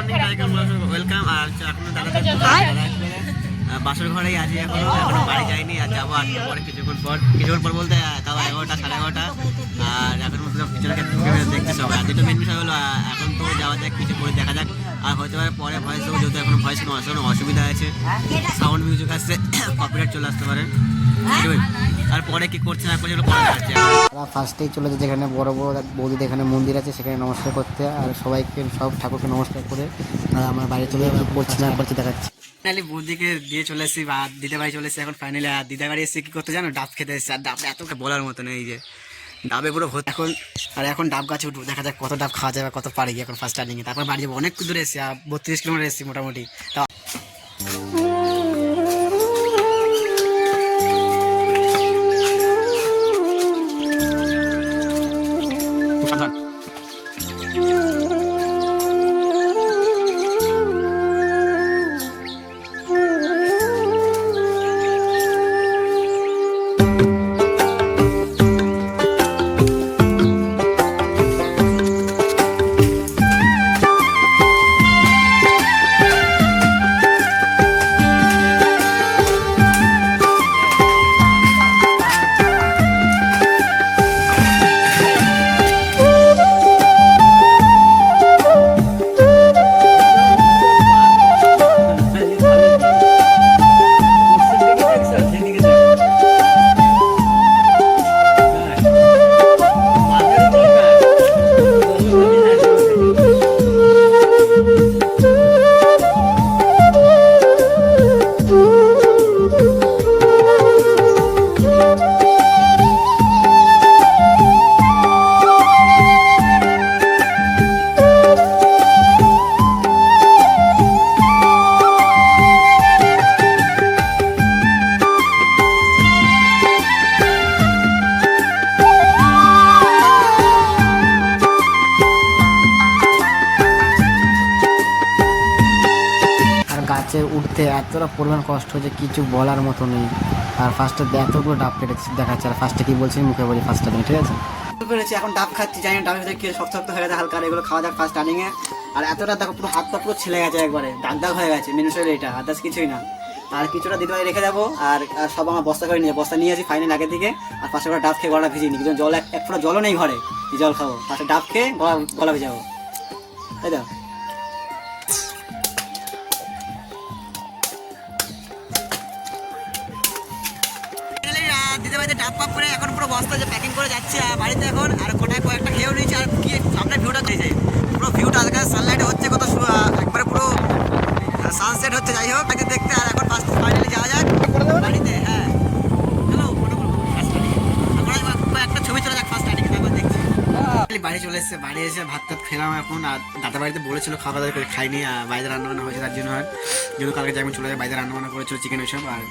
Morning welcome. আর এখন দাদা বাসর ঘরেই আছি, এখনো বাড়ি যাইনি। আর যাবো আর পরে কিছুক্ষণ পর বলতে তাও 11টা 11:30। আর এখন মতো পিছনে ঢুকে দেখতে সবাই। আর যেটা মেন বিষয় হলো এখন তো যাওয়া যাক, কিছু করে দেখা যাক। আর হতে পারে পরে ভয়েস দেবো, যেহেতু এখন ভয়েস কোনো অসুবিধা আছে, সাউন্ড মিউজিক আসছে, কপিরাইট চলে আসতে পারে। আর পরে কি করছে না করছে পরে আসছে। ফার্স্টেই চলে যায় যেখানে বড় বড় বৌদিদের এখানে মন্দির আছে, সেখানে নমস্কার করতে। আর সবাইকে সব ঠাকুরকে নমস্কার করে আমার বাড়ি চলে যাবে, করছি না করছি দেখাচ্ছি। ফাইনালি বৌদিকে দিয়ে চলে এসেছি বা দিদা বাড়ি চলে এসেছি। এখন ফাইনালি দিদা বাড়ি এসে কি করতে জানো, ডাব খেতে এসেছে। আর ডাব এত বলার মতো নেই, যে ডাবে পুরো ভর্তি। এখন ডাব গাছে উঠবো, দেখা যাক কত ডাব খাওয়া যাবে, কত পারি এখন ফার্স্ট টার্নিংয়ে। তারপর বাড়ি যাবো, অনেক দূরে এসেছি, 32 কিলোমিটার এসেছি মোটামুটি। তা গাছে উঠতে এতটা পরিমাণ কষ্ট হচ্ছে, কিছু বলার মতো নেই। আর ফার্স্টে এতগুলো ডাব কেটে দেখাচ্ছে। আর ফার্স্টে কি বলছি মুখে বলি ফার্স্ট টার্নিং, ঠিক আছে। এখন ডাব খাচ্ছি, জানি না ডাবের ভিতরে কি শক্ত শক্ত হয়ে গেছে হালকা। এগুলো খাওয়া যাক ফার্স্ট টার্নিংয়ে। আর এতটা দেখো পুরো হাত পা পুরো ছেলে গেছে, একবারে দাগ দাগ হয়ে গেছে মেনু শরীরে, এটা আদার্স কিছুই না। আর কিছুটা দিতে ভাই রেখে যাবো। আর সব আমার বস্তা করে নিয়ে আসি ফাইনাল আগের দিকে। আর পাশে করে ডাব খেয়ে গলা ভিজিয়ে নিই, জল এক ফোঁটা জলও নেই ঘরে, জল খাবো। পাশে ডাব খেয়ে গলা ভিজাবো, তাই তো। দিতে বাড়িতে ডাব পাপ করে এখন পুরো বস্তা যে প্যাকিং করে যাচ্ছে বাড়িতে এখন। আর কোটায় কয়েকটা খেয়েও নিয়েছে। আর কি সামনে ভিউটা দিয়ে যায়, পুরো ভিউটা আজকাল সানলাইটে হচ্ছে, কত একবারে পুরো সানসেট হচ্ছে। যাই হোক দেখতে। আর এখন ফাইনালি যাওয়া যাক বাড়িতে। হ্যাঁ চলো একটা ছবি চলে যাক ফার্স্ট টার্নিং, তারপর দেখছি। বাড়ি চলে এসেছে, বাড়ি এসে ভাত টাত খেলাম এখন। আর দাদা বাড়িতে বলেছিল খাওয়া দাওয়া করে খাইনি, বাইরে রান্নাবান্না হয়েছে তার জন্য। আর যেহেতু কালকে যেমন চলে যায়, বাইরে রান্নাবান্না করেছিল চিকেন ওইসব। আর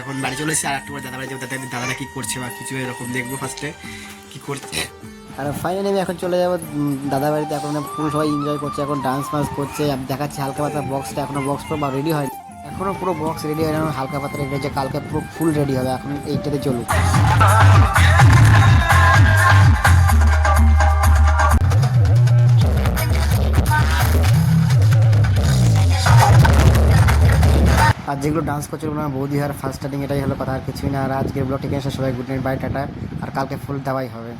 এখন বাড়ি চলে এসেছে। আর একটু দাদা বাড়ি যাবো, দাদারা কি করছে বা কিছু এরকম দেখবো ফার্স্টে কি করছে। আর ফাইনালি আমি এখন চলে যাবো দাদা বাড়িতে। এখন পুরো সবাই এনজয় করছে, এখন ডান্স ফান্স করছে। আমি দেখাচ্ছি হালকা পাতলা বক্সটা, এখনো বক্স পুরো রেডি হয়, এখনো পুরো বক্স রেডি হয় না, হালকা পাতলা রেডি হয়েছে। কালকে পুরো ফুল রেডি হবে, এখন এইটাতে চলুক। আর যেগুলো ডান্স করছিল না বৌদি আর ফার্স্ট স্টার্টিং, এটাই হলো কথা, আর কিছুই না। আর আজকের ব্লগটি সবাই গুড নাইট, বাই, টাটা। আর কালকে ফুল দেওয়াই হবে।